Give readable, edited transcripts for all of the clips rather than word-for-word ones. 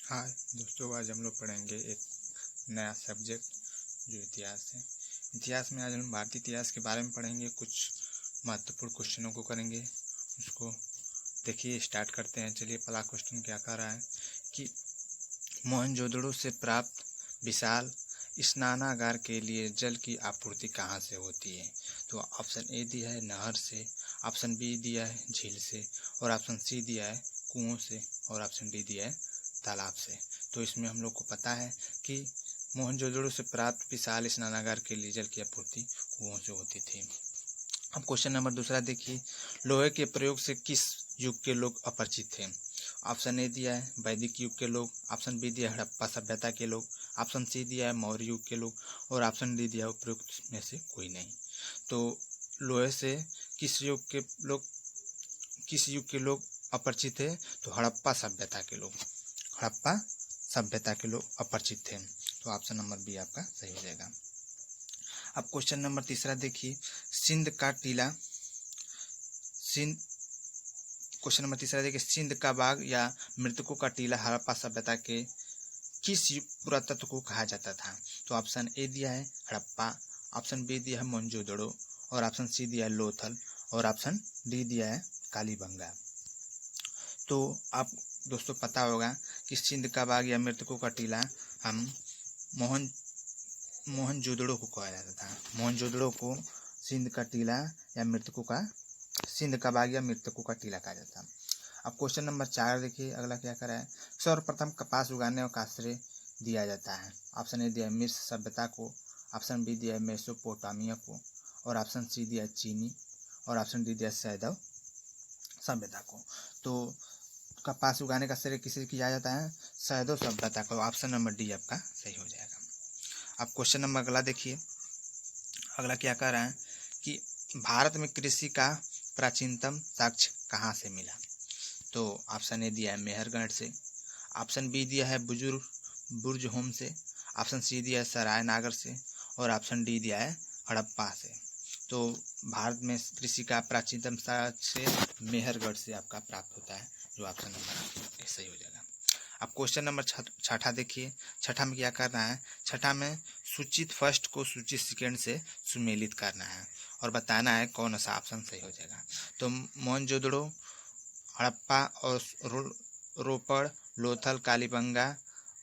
हाय दोस्तों, आज हम लोग पढ़ेंगे एक नया सब्जेक्ट जो इतिहास है। इतिहास में आज हम भारतीय इतिहास के बारे में पढ़ेंगे, कुछ महत्वपूर्ण क्वेश्चनों को करेंगे। उसको देखिए, स्टार्ट करते हैं। चलिए, पहला क्वेश्चन क्या कह रहा है कि मोहनजोदड़ो से प्राप्त विशाल स्नानागार के लिए जल की आपूर्ति कहाँ से होती है। तो ऑप्शन ए दिया है नहर से, ऑप्शन बी दिया है झील से, और ऑप्शन सी दिया है कुओं से, और ऑप्शन डी दिया है तालाब से। तो इसमें हम लोग को पता है कि मोहनजोदड़ो से प्राप्त विशाल स्नानागार के लिए जल की आपूर्ति कुओं से होती थी। अब क्वेश्चन नंबर दूसरा देखिए, लोहे के प्रयोग से किस युग के लोग अपरिचित थे। ऑप्शन ए दिया है वैदिक युग के लोग, ऑप्शन बी दिया है हड़प्पा सभ्यता के लोग, ऑप्शन सी दिया है मौर्य युग के लोग, और ऑप्शन डी दिया है उपयुक्त में से कोई नहीं। तो लोहे से किस युग के लोग अपरिचित थे। तो हड़प्पा सभ्यता के लोग अपरिचित थे। तो ऑप्शन नंबर बी आपका सही हो जाएगा। अब क्वेश्चन नंबर तीसरा देखिए, सिंध का बाग या मृतकों का टीला हड़प्पा सभ्यता के किस पुरातत्व को कहा जाता था। तो ऑप्शन ए दिया है हड़प्पा, ऑप्शन बी दिया है मोहनजोदड़ो, और ऑप्शन सी दिया है लोथल, और ऑप्शन डी दिया है कालीबंगा। तो आप दोस्तों पता होगा कि सिंध का बाग या मृतकों का टीला हम मोहनजोदड़ो को कहा जाता था। मोहनजोदड़ो को सिंध का बाग या मृतकों का टीला कहा जाता था। अब क्वेश्चन नंबर 4 देखिए, अगला क्या करा है। सर्वप्रथम कपास उगाने का आश्रय दिया जाता है। ऑप्शन ए दिया है मिस्र सभ्यता को, ऑप्शन बी दिया है मेसोपोटामिया को, और ऑप्शन सी दिया है चीनी, और ऑप्शन डी दिया सैदव सभ्यता को। तो कपास उगाने का श्रेय किसे किया जाता है। सैदव सभ्यता को। ऑप्शन नंबर डी आपका सही हो जाएगा। अब क्वेश्चन नंबर अगला देखिए, अगला क्या कह रहा है कि भारत में कृषि का प्राचीनतम साक्ष्य कहाँ से मिला। तो ऑप्शन ए दिया है मेहरगढ़ से, ऑप्शन बी दिया है बुर्ज होम से, ऑप्शन सी दिया है सरायनगर से, और ऑप्शन डी दिया है हड़प्पा से। तो भारत में कृषि का प्राचीनतम साक्ष्य मेहरगढ़ से आपका प्राप्त होता है, जो ऑप्शन नंबर सही हो जाएगा। अब क्वेश्चन नंबर छठा देखिए, छठा में क्या करना है। छठा में सूचित फर्स्ट को सूचित सेकेंड से सुमेलित करना है और बताना है कौन सा ऑप्शन सही हो जाएगा। तो मोहनजोदड़ो, हड़प्पा और रोपड़, लोथल, कालीबंगा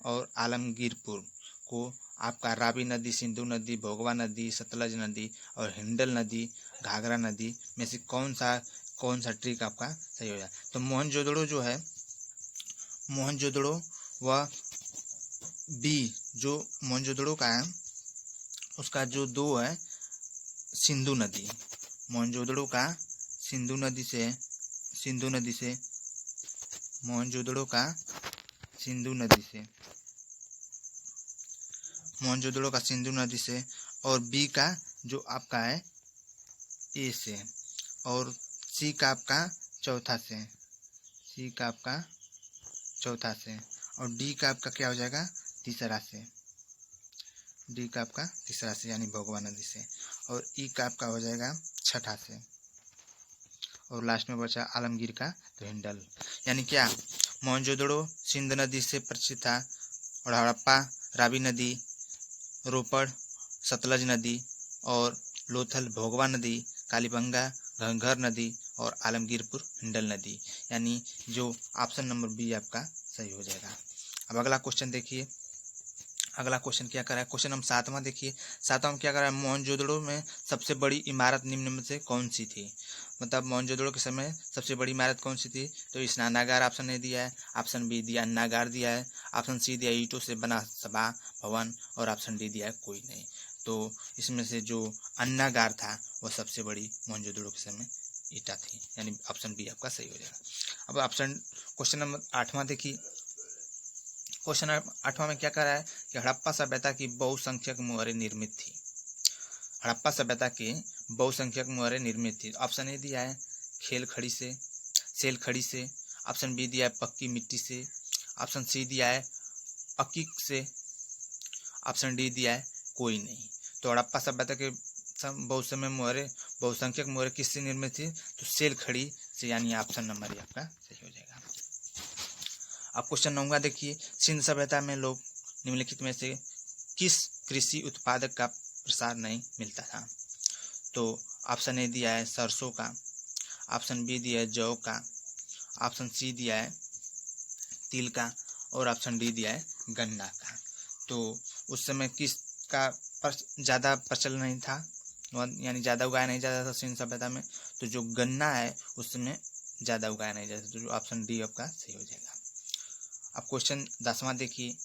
और आलमगीरपुर को आपका रावी नदी, सिंधु नदी, भोगवा नदी, सतलज नदी और हिंडल नदी, घाघरा नदी में से कौन सा ट्रिक आपका सही हो जाए। तो मोहनजोदड़ो व बी जो मोहनजोदड़ो का है उसका जो दो है सिंधु नदी, मोहनजोदड़ो का सिंधु नदी से मोहनजोदड़ो का सिंधु नदी से, और बी का जो आपका है ए से, और सी का आपका चौथा से, और डी का आपका क्या हो जाएगा तीसरा से, यानी भोगवा नदी से, और ई का आपका हो जाएगा छठा से, और लास्ट में बचा आलमगीर का तो हिंडल। यानी क्या, मोहनजोदड़ो सिंध नदी से परिचित था, और हड़प्पा रावी नदी, रोपड़ सतलज नदी, और लोथल भोगवा नदी, कालीबंगा घंघर नदी, और आलमगीरपुर हिंडल नदी। यानी जो ऑप्शन नंबर बी आपका सही हो जाएगा। अब अगला क्वेश्चन देखिए, अगला क्वेश्चन क्या कर रहा है। क्वेश्चन नंबर 7वां देखिए, 7वां में क्या कर रहा है। मोहनजोदड़ो में सबसे बड़ी इमारत निम्न में से कौन सी थी। मतलब मोहनजोदड़ो के समय सबसे बड़ी इमारत कौन सी थी। तो स्नानागार ऑप्शन ए दिया है, ऑप्शन बी दिया अन्नागार दिया है, ऑप्शन सी दिया ईंटों से बना सभा भवन, और ऑप्शन डी दिया है कोई नहीं। तो इसमें से जो अन्नागार था वह सबसे बड़ी मोहनजोदड़ो के समय ईंटा थी, यानी ऑप्शन बी आपका सही हो जाएगा। अब क्वेश्चन नंबर 8वां देखिए, क्वेश्चन 8वां में क्या कह रहा है कि हड़प्पा सभ्यता की बहुसंख्यक मुहरें निर्मित थी। हड़प्पा सभ्यता की बहुसंख्यक मुहरें निर्मित थी। ऑप्शन ए दिया है सेल खड़ी से, ऑप्शन बी दिया है पक्की मिट्टी से, ऑप्शन सी दिया है अकीक से, ऑप्शन डी दिया है कोई नहीं। तो हड़प्पा सभ्यता के बहुसंख्यक मुहरें किससे निर्मित थी। तो सेल खड़ी से, यानी ऑप्शन नंबर आपका सही हो जाएगा। अब क्वेश्चन 9 देखिए, सिंध सभ्यता में लोग निम्नलिखित में से किस कृषि उत्पादक का प्रसार नहीं मिलता था? तो ऑप्शन ए दिया है सरसों का, ऑप्शन बी दिया है जौ का, ऑप्शन सी दिया है तिल का और ऑप्शन डी दिया है गन्ना का। तो उस समय किसका ज़्यादा प्रचलन नहीं था, यानी ज़्यादा उगाया नहीं जाता था सिंध सभ्यता में? तो जो गन्ना है उसमें ज़्यादा उगाया नहीं जाता, तो जो ऑप्शन डी आपका सही हो जाएगा। अब क्वेश्चन 10वां देखिए,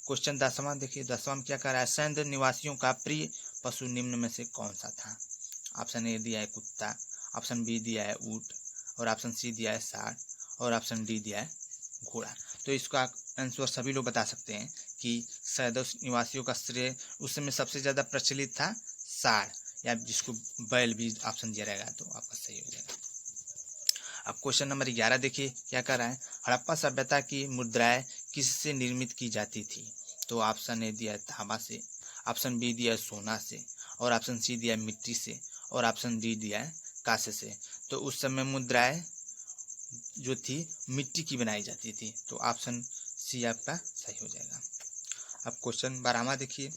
क्वेश्चन 10वां देखिए, 10वां में क्या कह रहा है? सिंध निवासियों का प्रिय पशु निम्न में से कौन सा था? ऑप्शन ए दिया है कुत्ता, ऑप्शन बी दिया है ऊँट और ऑप्शन सी दिया है सांड और ऑप्शन डी दिया है घोड़ा। तो इसका आंसर सभी लोग बता सकते हैं कि सिंध निवासियों का श्रेय उस समय सबसे ज़्यादा प्रचलित था सांड, या जिसको बैल भी ऑप्शन दिया रहेगा तो आपका सही हो जाएगा। अब क्वेश्चन नंबर 11 देखिए, क्या कर रहा है? हड़प्पा सभ्यता की मुद्राएं किससे निर्मित की जाती थी? तो ऑप्शन ए दिया है तांबा से, ऑप्शन बी दिया है सोना से और ऑप्शन सी दिया है मिट्टी से और ऑप्शन डी दिया है कांसे से। तो उस समय मुद्राएं जो थी मिट्टी की बनाई जाती थी, तो ऑप्शन सी आपका सही हो जाएगा। अब क्वेश्चन 12वां देखिए,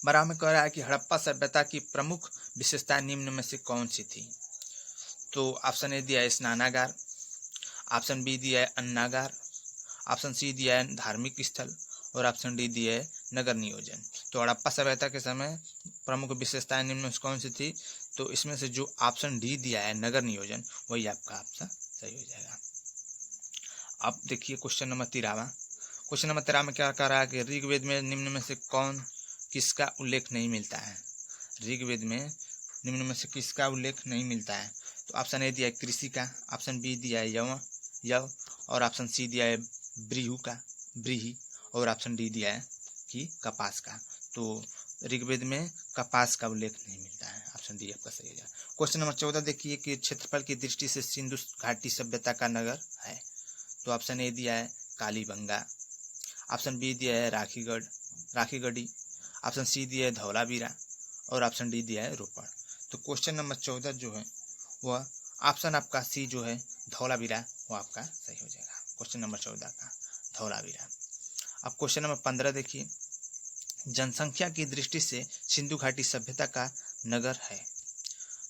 12वां में कह रहा है कि हड़प्पा सभ्यता की प्रमुख विशेषता निम्न में से कौन सी थी? तो ऑप्शन ए दिया है स्नानागार, ऑप्शन बी दिया है अन्नागार, ऑप्शन सी दिया है धार्मिक स्थल और ऑप्शन डी दिया है नगर नियोजन। तो हड़प्पा सभ्यता के समय प्रमुख विशेषताएं निम्न में कौन सी थी? तो इसमें से जो ऑप्शन डी दिया है नगर नियोजन, वही आपका ऑप्शन सही हो जाएगा। अब देखिए क्वेश्चन नंबर 13वां, क्वेश्चन नंबर 13 में क्या कह रहा है कि ऋग्वेद में निम्न में से कौन किसका उल्लेख नहीं मिलता है? ऋग्वेद में निम्न में से किसका उल्लेख नहीं मिलता है? तो ऑप्शन ए दिया है कृषि का, ऑप्शन बी दिया है यव और ऑप्शन सी दिया है ब्रीही और ऑप्शन डी दिया है कि कपास का। तो ऋग्वेद में कपास का उल्लेख नहीं मिलता है, ऑप्शन डी आपका सही है। क्वेश्चन नंबर 14 देखिए कि क्षेत्रफल की दृष्टि से सिंधु घाटी सभ्यता का नगर है? तो ऑप्शन ए दिया है कालीबंगा, ऑप्शन बी दिया है राखीगढ़ी, ऑप्शन सी दिया है धौलावीरा और ऑप्शन डी दिया है रोपड़। तो क्वेश्चन नंबर 14 जो है वह ऑप्शन आपका सी जो है धौलावीरा, वो आपका सही हो जाएगा। क्वेश्चन नंबर 14 का धौलावीरा। अब क्वेश्चन नंबर 15 देखिए, जनसंख्या की दृष्टि से सिंधु घाटी सभ्यता का नगर है?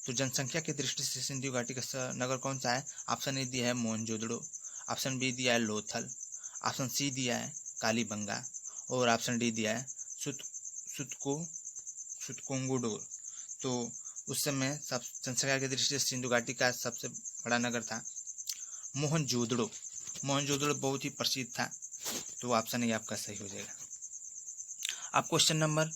तो जनसंख्या की दृष्टि से सिंधु घाटी का नगर कौन सा है? ऑप्शन ए दिया है मोहनजोदड़ो, ऑप्शन बी दिया है लोथल, ऑप्शन सी दिया है कालीबंगा और ऑप्शन डी दिया है सुतकोंगुडोर। तो उस समय सब जनसंख्या की दृष्टि से सिंधु घाटी का सबसे बड़ा नगर था मोहनजोदड़ो। मोहनजोदड़ो बहुत ही प्रसिद्ध था, तो ऑप्शन ए आपका सही हो जाएगा। अब क्वेश्चन नंबर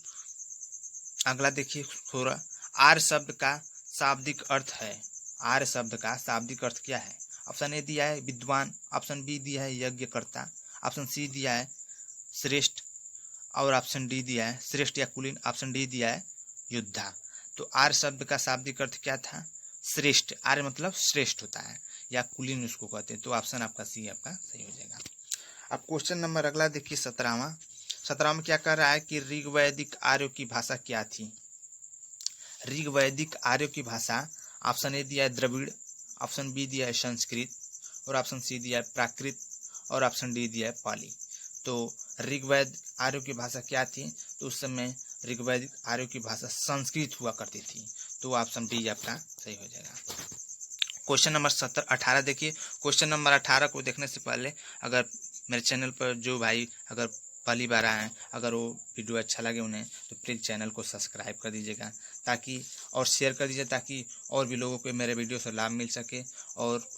अगला देखिए, थोड़ा आर्य शब्द का शाब्दिक अर्थ है। आर्य शब्द का शाब्दिक अर्थ क्या है? ऑप्शन ए दिया है विद्वान, ऑप्शन बी दिया है यज्ञकर्ता, ऑप्शन सी दिया है श्रेष्ठ और ऑप्शन डी दिया है श्रेष्ठ या कुलीन, ऑप्शन डी दिया है योद्धा। तो आर्य शब्द का शाब्दिक अर्थ क्या था? श्रेष्ठ। आर्य मतलब श्रेष्ठ होता है, या कुलीन उसको कहते हैं। तो ऑप्शन आपका सी आपका सही हो जाएगा। अब क्वेश्चन नंबर अगला देखिए 17वां। 17वां में क्या कह रहा है कि ऋग्वैदिक आर्यों की भाषा क्या थी? ऋग्वैदिक आर्यों की भाषा, ऑप्शन ए दिया है द्रविड़, ऑप्शन बी दिया है संस्कृत और ऑप्शन सी दिया है प्राकृत और ऑप्शन डी दिया है पाली। तो ऋग्वैद आर्यों की भाषा क्या थी? तो उस समय ऋग्वैदिक आर्यों की भाषा संस्कृत हुआ करती थी। तो ऑप्शन डी आपका सही हो जाएगा। क्वेश्चन नंबर 18 देखिए। क्वेश्चन नंबर 18 को देखने से पहले अगर मेरे चैनल पर जो भाई अगर पहली बार आए हैं, अगर वो वीडियो अच्छा लगे उन्हें, तो प्लीज़ चैनल को सब्सक्राइब कर दीजिएगा ताकि और शेयर कर दीजिए ताकि और भी लोगों को मेरे वीडियो से लाभ मिल सके और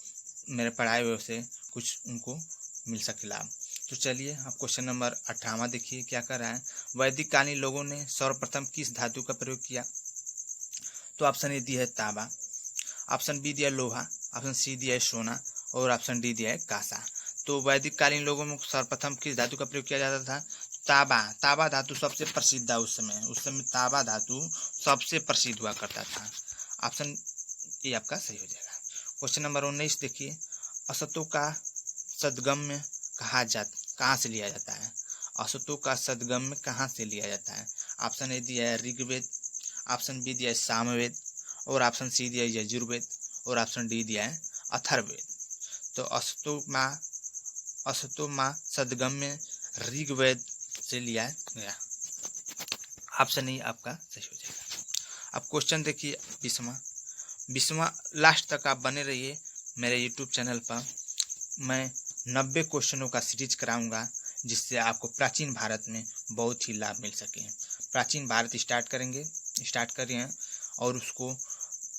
मेरे पढ़ाए हुए से कुछ उनको मिल सके लाभ। तो चलिए अब क्वेश्चन नंबर 18वां देखिए क्या कर रहा है। वैदिक कालीन लोगों ने सर्वप्रथम किस धातु का प्रयोग किया? तो ऑप्शन ए दिया है तांबा, ऑप्शन बी दिया है लोहा, ऑप्शन सी दिया है सोना और ऑप्शन डी दिया है कांसा। तो वैदिक कालीन लोगों में सर्वप्रथम किस धातु का प्रयोग किया जाता था? तांबा। तांबा धातु सबसे प्रसिद्ध था उस समय तांबा धातु सबसे प्रसिद्ध हुआ करता था। ऑप्शन ए आपका सही हो जाएगा। क्वेश्चन नंबर 19 देखिए। असतों का सद्गम्य कहाँ से लिया जाता है? असतों का सद्गम्य कहाँ से लिया जाता है? ऑप्शन ए दिया है ऋग्वेद, ऑप्शन बी दिया है सामवेद और ऑप्शन सी दिया है यजुर्वेद और ऑप्शन डी दिया है अथर्ववेद। तो असतों में असतो माँ सदगम्य ऋग्वेद से लिया गया। ऑप्शन ए आपका सही हो जाएगा। अब क्वेश्चन देखिए 20वां लास्ट तक आप बने रहिए मेरे यूट्यूब चैनल पर। मैं 90 क्वेश्चनों का सीरीज कराऊंगा जिससे आपको प्राचीन भारत में बहुत ही लाभ मिल सके। प्राचीन भारत स्टार्ट कर रहे हैं और उसको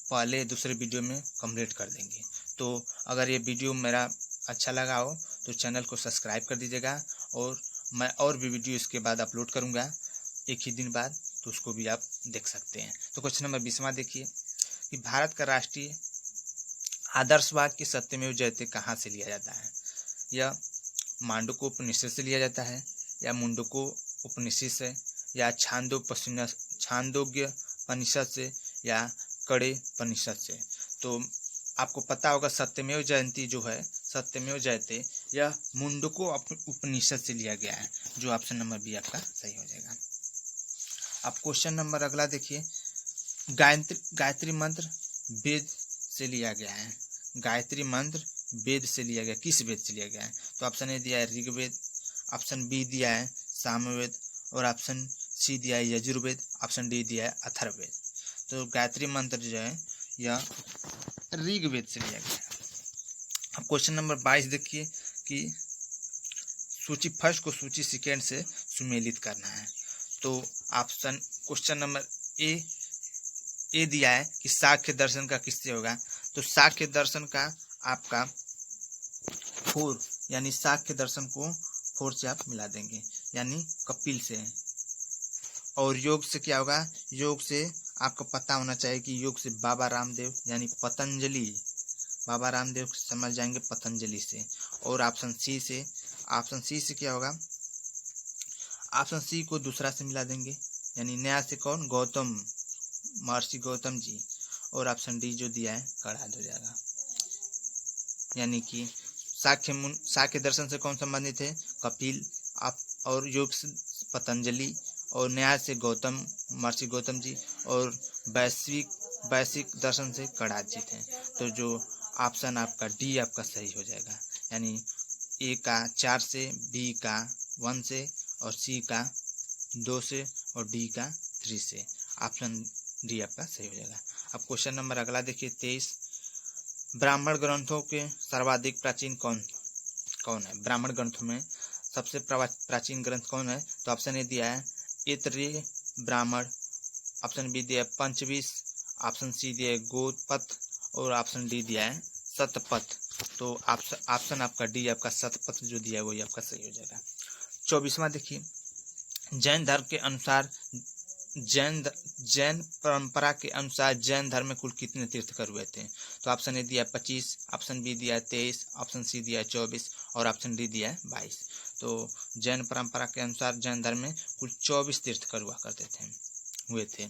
पहले दूसरे वीडियो में कंप्लीट कर देंगे। तो अगर ये वीडियो मेरा अच्छा लगा हो तो चैनल को सब्सक्राइब कर दीजिएगा और मैं और भी वीडियो इसके बाद अपलोड करूंगा एक ही दिन बाद, तो उसको भी आप देख सकते हैं। तो क्वेश्चन नंबर 20वां देखिए कि भारत का राष्ट्रीय आदर्श वाक्य सत्यमेव जयते कहाँ से लिया जाता है। यह मांडुक्य उपनिषद से लिया जाता है या मुंडको उपनिषद से या छांदोग्य उपनिषद से या कड़े उपनिषद से। तो आपको पता होगा सत्यमेव जयंती जो है, सत्यमेव जयते, यह मुंडको उपनिषद से लिया गया है, जो ऑप्शन नंबर बी आपका सही हो जाएगा। अब क्वेश्चन नंबर अगला देखिए, गायत्री मंत्र वेद से लिया गया है। गायत्री मंत्र वेद से लिया गया, किस वेद से लिया गया है? तो ऑप्शन ए दिया है ऋग्वेद, ऑप्शन बी दिया है सामवेद और ऑप्शन सी दिया है यजुर्वेद, ऑप्शन डी दिया है अथर्ववेद। तो गायत्री मंत्र जो है यह ऋग्वेद से लिया गया है। अब क्वेश्चन नंबर 22 देखिए कि सूची फर्स्ट को सूची सेकेंड से सुमेलित करना है। तो ऑप्शन क्वेश्चन नंबर ए दिया है कि साक्य दर्शन का किससे होगा। तो साक्य दर्शन का आपका 4 यानी साक्य दर्शन को 4 से आप मिला देंगे यानी कपिल से। और योग से क्या होगा, योग से आपको पता होना चाहिए कि योग से बाबा रामदेव यानी पतंजलि, बाबा रामदेव समझ जाएंगे पतंजलि से। और ऑप्शन सी से क्या होगा, ऑप्शन सी को दूसरा से मिला देंगे यानी नया से कौन, गौतम, महर्षि गौतम जी। और ऑप्शन डी जो दिया है कड़ा हो जाएगा यानी कि साक्य दर्शन से कौन संबंधित है, कपिल, और योग से पतंजलि, और न्याय से गौतम, महर्षि गौतम जी, और वैश्विक दर्शन से कड़ाजीत हैं। तो जो ऑप्शन आपका डी आपका सही हो जाएगा यानी ए का 4 से, बी का 1 से, और सी का 2 से, और डी का 3 से। ऑप्शन डी आपका सही हो जाएगा। अब क्वेश्चन नंबर अगला देखिए 23, ब्राह्मण ग्रंथों के सर्वाधिक प्राचीन कौन है। ब्राह्मण ग्रंथों में सबसे प्राचीन ग्रंथ कौन है। तो ऑप्शन ए दिया है ऐतरेय ब्राह्मण, ऑप्शन बी दिया है पंचविश, ऑप्शन सी दिया है गोपथ, और ऑप्शन डी दिया है शतपथ। तो ऑप्शन आपका डी आपका शतपथ जो दिया है वही आपका सही हो जाएगा। 24वां देखिए, जैन धर्म के अनुसार जैन परंपरा के अनुसार जैन धर्म में कुल कितने तीर्थकर हुए थे। तो ऑप्शन ए दिया 25, ऑप्शन बी दिया 23, ऑप्शन सी दिया 24, और ऑप्शन डी दिया 22। तो जैन परंपरा के अनुसार जैन धर्म में कुल 24 तीर्थकर हुए थे।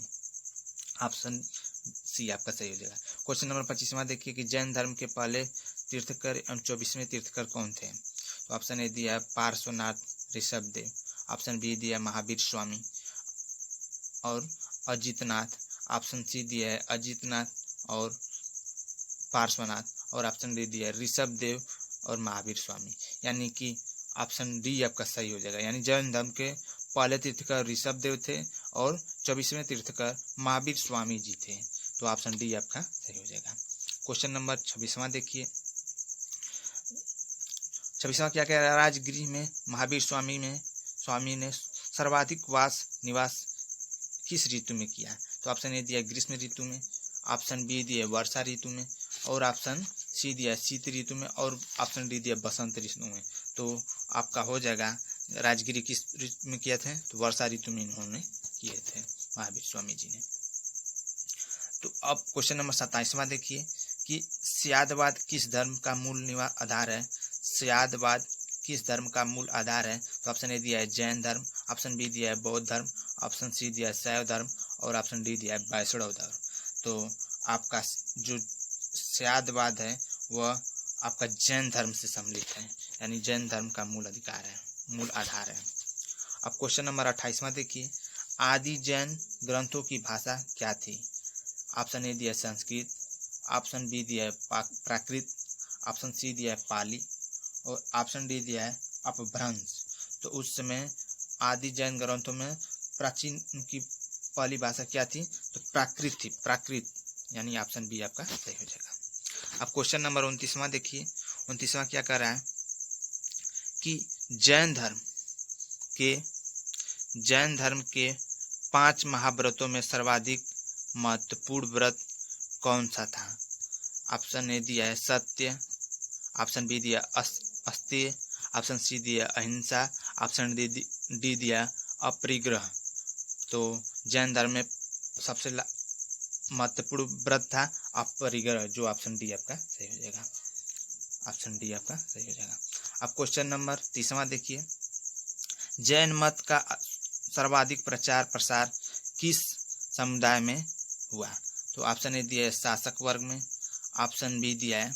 ऑप्शन सी आपका सही हो जाएगा। क्वेश्चन नंबर 25वां देखिए कि जैन धर्म के पहले तीर्थकर और 24वें तीर्थकर कौन थे। तो ऑप्शन ए दिया पार्श्वनाथ ऋषभदेव, ऑप्शन बी दिया महावीर स्वामी और अजितनाथ, ऑप्शन सी दिया है अजितनाथ और पार्श्वनाथ, और ऑप्शन डी दिया है ऋषभदेव और महावीर स्वामी। यानी कि ऑप्शन डी आपका सही हो जाएगा यानी जैन धर्म के पहले तीर्थकर ऋषभदेव थे और 24वें तीर्थकर महावीर स्वामी जी थे। तो ऑप्शन डी आपका सही हो जाएगा। क्वेश्चन नंबर 26वां देखिए, 26वां क्या कह रहा है, राजगिरी में महावीर स्वामी ने सर्वाधिक निवास किस ऋतु में किया। तो ऑप्शन ए दिया ग्रीष्म ऋतु में, ऑप्शन बी दिया वर्षा ऋतु में, और ऑप्शन सी दिया शीत ऋतु में, और ऑप्शन डी दिया बसंत ऋतु में। तो आपका हो जाएगा राजगिरी किस ऋतु में किए थे। तो वर्षा ऋतु में इन्होंने किए थे महावीर स्वामी जी ने। तो अब क्वेश्चन नंबर 27वां देखिए कि स्यादवाद किस धर्म का मूल आधार है। स्यादवाद किस धर्म का मूल आधार है। तो ऑप्शन ए दिया है जैन धर्म, ऑप्शन बी दिया है बौद्ध धर्म, ऑप्शन सी दिया है शैव धर्म, और ऑप्शन डी दिया है वैष्णव धर्म। तो आपका जो स्यादवाद है वह आपका जैन धर्म से सम्मिलित है यानी जैन धर्म का मूल आधार है। अब क्वेश्चन नंबर 28वां देखिए, आदि जैन ग्रंथों की भाषा क्या थी। ऑप्शन ए दिया संस्कृत, ऑप्शन बी दिया है प्राकृत, ऑप्शन सी दिया है पाली, और ऑप्शन डी दिया है अपभ्रंश। तो उस समय आदि जैन ग्रंथों में प्राचीन की पहली भाषा क्या थी? तो प्राकृत थी, प्राकृत, यानी ऑप्शन बी आपका सही हो जाएगा। अब क्वेश्चन नंबर 29वां देखिए। 29वां क्या कर रहा है कि जैन धर्म के 5 महाव्रतों में सर्वाधिक महत्वपूर्ण व्रत कौन सा था? ऑप्शन ए दिया है सत्य, ऑप्शन बी दिया अस्तेय, ऑप्शन सी दिया अहिंसा, ऑप्शन डी दिया अपरिग्रह। तो जैन धर्म में सबसे महत्वपूर्ण व्रत था अपरिग्रह, जो ऑप्शन डी आपका सही हो जाएगा। ऑप्शन डी आपका सही हो जाएगा। अब क्वेश्चन नंबर 30वां देखिए। जैन मत का सर्वाधिक प्रचार प्रसार किस समुदाय में हुआ? तो ऑप्शन ए दिया है शासक वर्ग में, ऑप्शन बी दिया है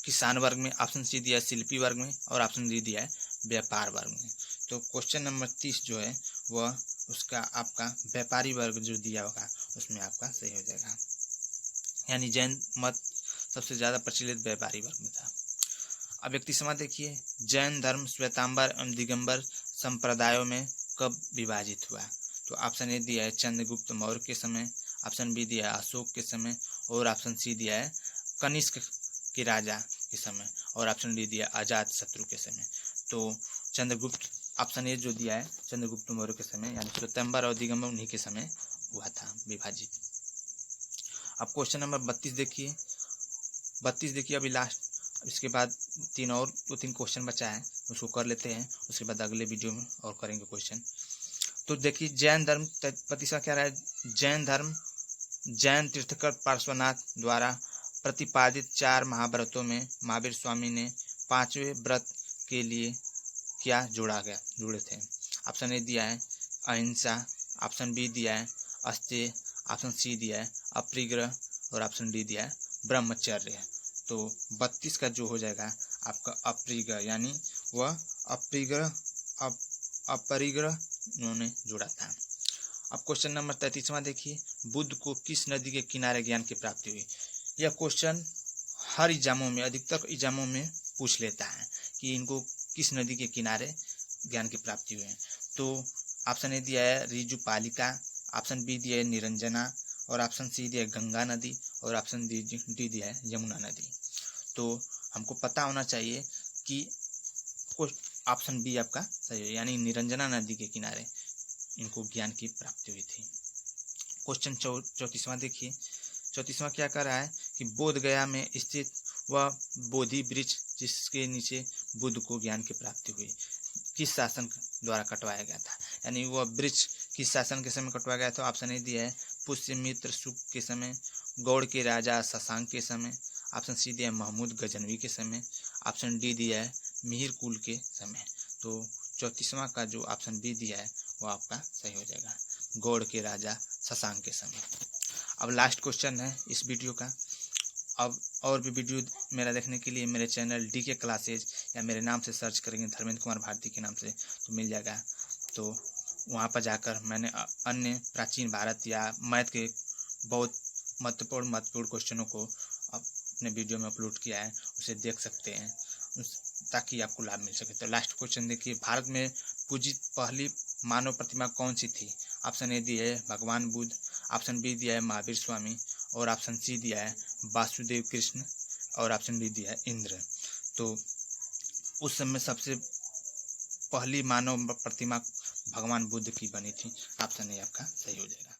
किसान वर्ग में, ऑप्शन सी दिया है शिल्पी वर्ग में, और ऑप्शन डी दिया है व्यापार वर्ग में। तो क्वेश्चन नंबर 30 जो है वह उसका आपका व्यापारी वर्ग जो दिया होगा उसमें आपका सही हो जाएगा, यानी जैन मत सबसे ज्यादा प्रचलित व्यापारी वर्ग में था। अब 31वां देखिए। जैन धर्म श्वेतांबर एवं दिगंबर संप्रदायों में कब विभाजित हुआ? तो ऑप्शन ए दिया है चंद्रगुप्त मौर्य के समय, ऑप्शन बी दिया है अशोक के समय, और ऑप्शन सी दिया है कनिष्क के राजा के समय, और ऑप्शन डी दिया अजात शत्रु के समय। तो चंद्रगुप्त, ऑप्शन ए जो दिया है चंद्रगुप्त मौर्य के समय, यानी श्वेतांबर और दिगंबर उन्हीं के समय हुआ था विभाजित। अब क्वेश्चन नंबर 32 देखिए। 32 देखिए अभी लास्ट, इसके बाद 2-3 क्वेश्चन बचा है, उसको कर लेते हैं, उसके बाद अगले वीडियो में और करेंगे क्वेश्चन। तो देखिए जैन धर्म 33वां क्या रहा है? जैन धर्म जैन तीर्थकर पार्श्वनाथ द्वारा प्रतिपादित 4 महाव्रतों में महावीर स्वामी ने 5वें व्रत के लिए क्या जुड़े थे? ऑप्शन ए दिया है अहिंसा, ऑप्शन बी दिया है अस्तेय, ऑप्शन सी दिया है अपरिग्रह, और ऑप्शन डी दिया है ब्रह्मचर्य। तो 32 का जो हो जाएगा आपका अपरिग्रह, यानी वह अपरिग्रह उन्होंने जुड़ा था। अब क्वेश्चन नंबर 33वां देखिए। बुद्ध को किस नदी के किनारे ज्ञान की प्राप्ति हुई? यह क्वेश्चन हर एग्जामों में, अधिकतर एग्जामों में पूछ लेता है कि इनको किस नदी के किनारे ज्ञान की प्राप्ति हुई है। तो ऑप्शन ए दिया है ऋजुपालिका, ऑप्शन बी दिया है निरंजना, और ऑप्शन सी दिया है गंगा नदी, और ऑप्शन डी दिया है यमुना नदी। तो हमको पता होना चाहिए कि ऑप्शन बी आपका सही है, यानी निरंजना नदी के किनारे इनको ज्ञान की प्राप्ति हुई थी। क्वेश्चन 34वां देखिए। 34वां क्या कर रहा है कि बोध गया में स्थित वह बोधि वृक्ष जिसके नीचे बुद्ध को ज्ञान की प्राप्ति हुई, किस शासन द्वारा कटवाया गया था? यानी वह वृक्ष किस शासन के समय कटवाया गया था? ऑप्शन ए दिया है पुष्यमित्र शुक के समय, गौड़ के राजा शशांक के समय, ऑप्शन सी दिया है महमूद गजनवी के समय, ऑप्शन डी दिया है मिहिर कुल के समय। तो 34वां का जो ऑप्शन बी दिया है वो आपका सही हो जाएगा, गौड़ के राजा शशांक के समय। अब लास्ट क्वेश्चन है इस वीडियो का। अब और भी वीडियो मेरा देखने के लिए मेरे चैनल DK क्लासेज या मेरे नाम से सर्च करेंगे धर्मेंद्र कुमार भारती के नाम से तो मिल जाएगा। तो वहाँ पर जाकर मैंने अन्य प्राचीन भारत या मैथ के बहुत महत्वपूर्ण क्वेश्चनों को अपने वीडियो में अपलोड किया है, उसे देख सकते हैं ताकि आपको लाभ मिल सके। तो लास्ट क्वेश्चन देखिए। भारत में पूजित पहली मानव प्रतिमा कौन सी थी? ऑप्शन ए दिया है भगवान बुद्ध, ऑप्शन बी दिया है महावीर स्वामी, और ऑप्शन सी दिया है वासुदेव कृष्ण, और ऑप्शन डी दिया है इंद्र। तो उस समय सबसे पहली मानव प्रतिमा भगवान बुद्ध की बनी थी। ऑप्शन ए आपका सही हो जाएगा।